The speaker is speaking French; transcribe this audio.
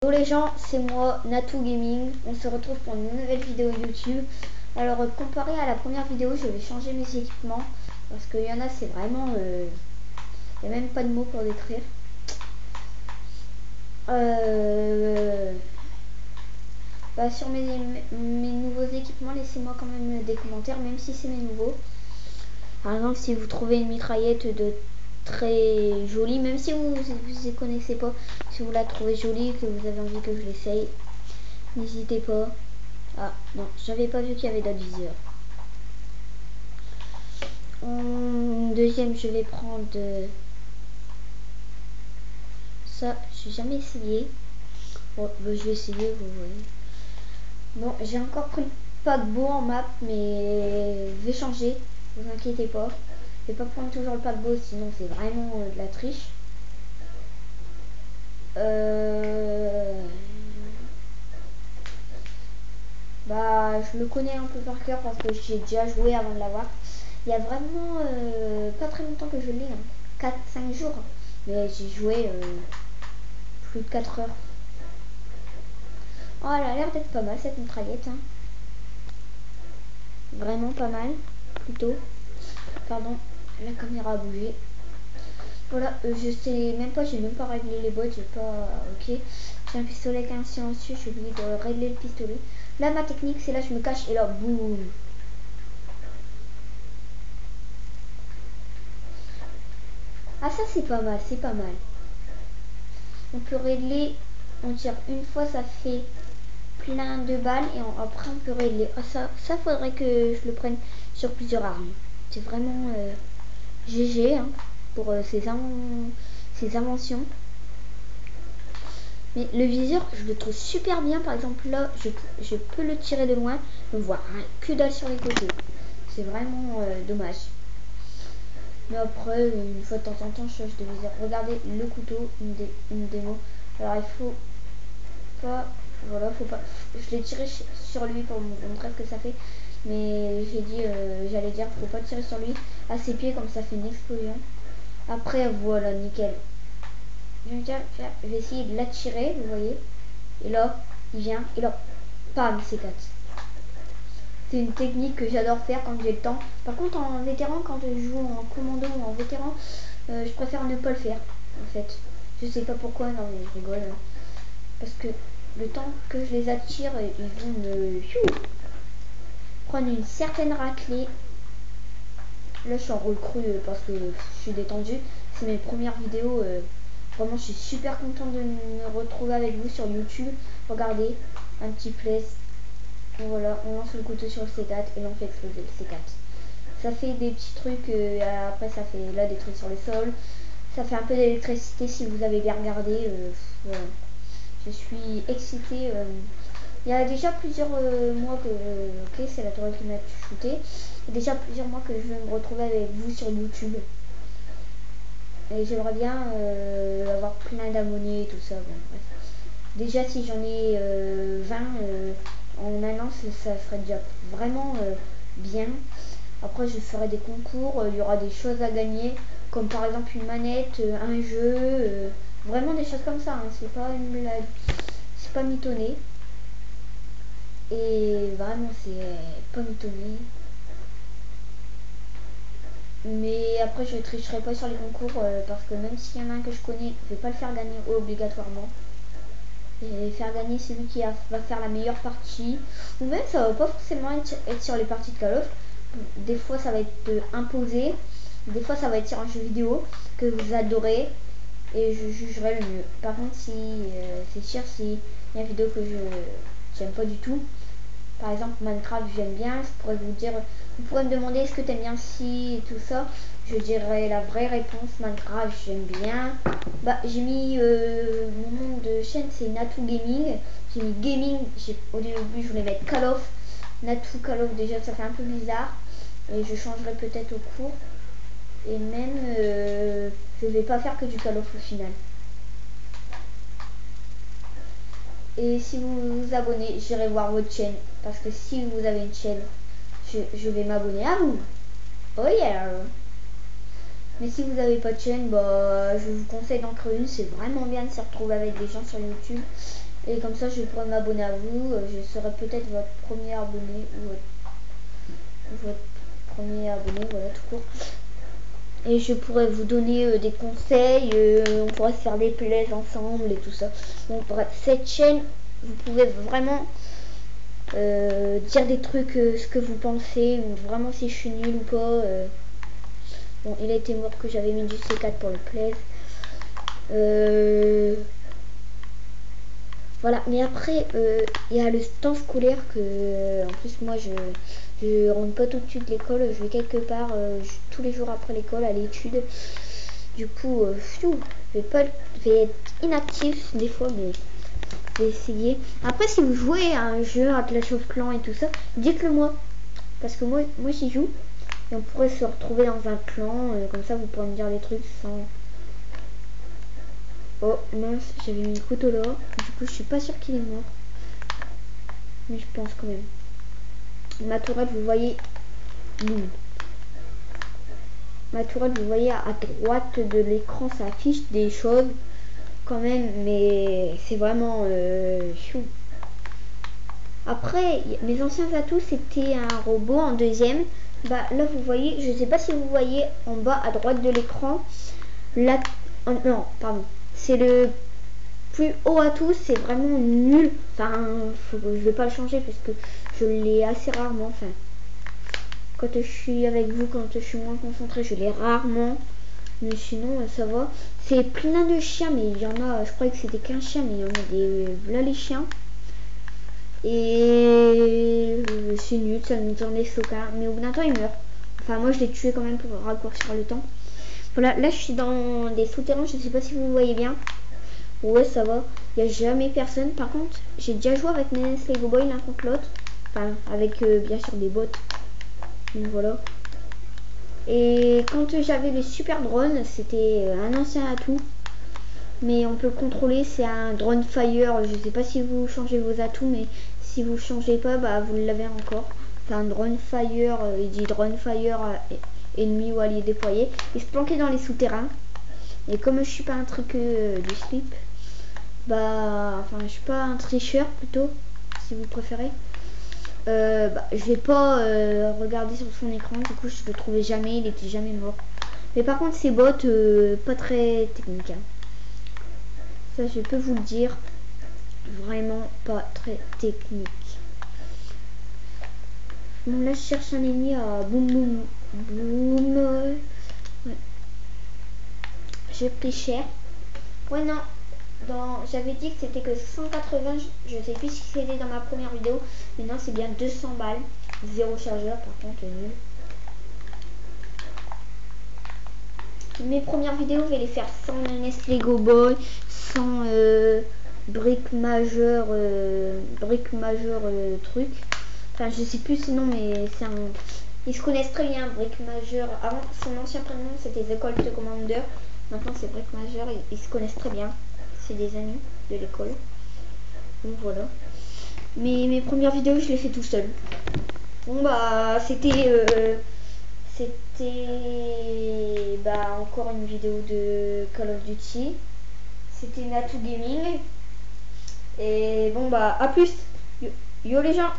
Bonjour les gens, c'est moi, Natou Gaming. On se retrouve pour une nouvelle vidéo YouTube. Alors comparé à la première vidéo, je vais changer mes équipements parce qu'il y en a, c'est vraiment... Il n'y a même pas de mots pour décrire. Sur mes nouveaux équipements, laissez-moi quand même des commentaires, même si c'est mes nouveaux. Par exemple, si vous trouvez une mitraillette de très jolie, même si vous ne connaissez pas, si vous la trouvez jolie, que vous avez envie que je l'essaye, n'hésitez pas. Ah non, j'avais pas vu qu'il y avait d'autres viseurs. En deuxième, je vais prendre ça. J'ai jamais essayé. Bon, je vais essayer, vous voyez. Bon, j'ai encore pris le paquebot en map, mais je vais changer. Vous inquiétez pas. Je vais pas prendre toujours le paquebot, sinon c'est vraiment de la triche. Je le connais un peu par cœur parce que j'ai déjà joué avant de l'avoir. Il y a vraiment pas très longtemps que je l'ai, hein. 4-5 jours. Mais j'ai joué plus de 4 heures. Oh, elle a l'air d'être pas mal cette mitraillette, hein. Vraiment pas mal, plutôt. Pardon, la caméra a bougé. Voilà, je sais même pas, j'ai même pas réglé les bottes, j'ai pas... Ok. J'ai un pistolet avec un silencieux, j'ai oublié de régler le pistolet. Là, ma technique, c'est là, je me cache et là, boum. Ah, ça, c'est pas mal, c'est pas mal. On peut régler, on tire une fois, ça fait plein de balles et après on peut régler. Ah, ça faudrait que je le prenne sur plusieurs armes. C'est vraiment GG hein, pour ces inventions. Mais le viseur, je le trouve super bien. Par exemple, là, je peux le tirer de loin. On voit que dalle sur les côtés. C'est vraiment dommage. Mais après, une fois de temps en temps, je change de viseur. Regardez le couteau, une démo. Alors, il faut pas... Voilà, faut pas... Je l'ai tiré sur lui pour vous montrer ce que ça fait. Mais j'ai dit, j'allais dire, faut pas tirer sur lui. À ses pieds, comme ça fait une explosion. Après, voilà, nickel. Je vais essayer de l'attirer, vous voyez. Et là, il vient, et là, pam, c'est 4. C'est une technique que j'adore faire quand j'ai le temps. Par contre, en vétéran, quand je joue en commando ou en vétéran, je préfère ne pas le faire, en fait. Je sais pas pourquoi, non mais je rigole. Parce que le temps que je les attire, ils vont me prendre une certaine raclée. Là, je suis en recrue parce que je suis détendue. C'est mes premières vidéos. Vraiment, je suis super contente de me retrouver avec vous sur YouTube. Regardez, un petit play. Voilà, on lance le couteau sur le C4 et on fait exploser le C4. Ça fait des petits trucs. Après, ça fait là des trucs sur le sol. Ça fait un peu d'électricité si vous avez bien regardé. Voilà. Je suis excitée. Il y a déjà plusieurs mois que... ok, c'est la tourelle qui m'a shooté. Il y a déjà plusieurs mois que je veux me retrouver avec vous sur YouTube. Et j'aimerais bien avoir plein d'abonnés et tout ça. Bon, bref. Déjà, si j'en ai 20 en un an, ça serait déjà vraiment bien. Après, je ferai des concours. Il y aura des choses à gagner. Comme par exemple une manette, un jeu. Vraiment des choses comme ça. Hein. C'est pas une blague. C'est pas mitonné. Et vraiment, c'est pas mitonné. Mais après, je tricherai pas sur les concours parce que même s'il y en a un que je connais, je vais pas le faire gagner obligatoirement. Et faire gagner celui qui va faire la meilleure partie. Ou même, ça va pas forcément être sur les parties de Call of. Des fois, ça va être imposé. Des fois, ça va être sur un jeu vidéo que vous adorez. Et je jugerai le mieux. Par contre, si c'est sûr, si il y a une vidéo que je j'aime pas du tout, par exemple Minecraft j'aime bien, je pourrais vous dire, vous pourrez me demander est-ce que t'aimes bien si et tout ça, je dirais la vraie réponse Minecraft j'aime bien. J'ai mis mon nom de chaîne c'est Natou Gaming, j'ai mis gaming, au début je voulais mettre Call of, Natou Call of déjà ça fait un peu bizarre et je changerai peut-être au cours et même je vais pas faire que du Call of au final. Et si vous vous abonnez, j'irai voir votre chaîne. Parce que si vous avez une chaîne, je vais m'abonner à vous. Oh yeah. Mais si vous n'avez pas de chaîne, bah, je vous conseille d'en créer une. C'est vraiment bien de se retrouver avec des gens sur YouTube. Et comme ça, je pourrais m'abonner à vous. Je serai peut-être votre premier abonné ou votre premier abonné, voilà, tout court. Et je pourrais vous donner des conseils. On pourrait se faire des plays ensemble et tout ça. Donc bref, cette chaîne, vous pouvez vraiment dire des trucs, ce que vous pensez, vraiment si je suis nulle ou pas. Bon, il a été mort que j'avais mis du C4 pour le plaise. Voilà, mais après, il y a le temps scolaire que, en plus, moi, je rentre pas tout de suite de l'école, je vais quelque part tous les jours après l'école à l'étude. Du coup, je vais être inactif des fois, mais je vais essayer. Après, si vous jouez à un jeu, à Clash of Clans et tout ça, dites-le moi. Parce que moi j'y joue. Et on pourrait se retrouver dans un clan, comme ça vous pourrez me dire des trucs sans... Oh mince, j'avais mis le couteau là. Du coup, je suis pas sûre qu'il est mort. Mais je pense quand même. Ma tourelle, vous voyez... Boum. Ma tourelle, vous voyez à droite de l'écran, ça affiche des choses quand même. Mais c'est vraiment chou. Après, mes anciens atouts, c'était un robot en deuxième. Bah là, vous voyez, je sais pas si vous voyez en bas à droite de l'écran. Là, oh, non, pardon. C'est le plus haut atout, c'est vraiment nul. Enfin, je vais pas le changer parce que je l'ai assez rarement. Enfin, quand je suis avec vous, quand je suis moins concentrée, je l'ai rarement. Mais sinon, ça va. C'est plein de chiens, mais il y en a, je croyais que c'était qu'un chien, mais il y en a des... Là, les chiens. Et c'est nul, ça nous en laisse aucun. Mais au bout d'un temps, il meurt. Enfin, moi, je l'ai tué quand même pour raccourcir le temps. Voilà, là, je suis dans des souterrains. Je sais pas si vous voyez bien. Ouais, ça va. Il n'y a jamais personne. Par contre, j'ai déjà joué avec mes Lego Boy l'un contre l'autre. Enfin, avec bien sûr des bots. Donc voilà. Et quand j'avais les super drones, c'était un ancien atout. Mais on peut le contrôler, c'est un drone fire. Je sais pas si vous changez vos atouts, mais si vous changez pas, bah vous l'avez encore. C'est un drone fire, il dit drone fire ennemi ou allié déployé. Il se planquait dans les souterrains. Et comme je suis pas un truc du slip, bah enfin je suis pas un tricheur plutôt, si vous préférez. Bah, je vais pas regarder sur son écran, du coup je le trouvais jamais, il était jamais mort. Mais par contre ces bots, pas très techniques. Hein. Ça, je peux vous le dire. Vraiment pas très technique. Bon, là, je cherche un ennemi à boum boum boum. Ouais. J'ai pris cher. Ouais, non. J'avais dit que c'était que 180. Je sais plus si c'était dans ma première vidéo. Mais non, c'est bien 200 balles. Zéro chargeur, par contre, nul. Mes premières vidéos, je vais les faire sans NES Lego Boy, sans briques majeures, truc. Enfin, je sais plus sinon, mais c'est un... Ils se connaissent très bien, briques majeures. Avant, son ancien prénom, c'était The Colt Commander. Maintenant, c'est briques majeures. Ils se connaissent très bien. C'est des amis de l'école. Donc voilà. Mais mes premières vidéos, je les fais tout seul. Bon, bah, c'était bah, encore une vidéo de Call of Duty. C'était Natou Gaming. Et bon bah à plus. Yo les gens.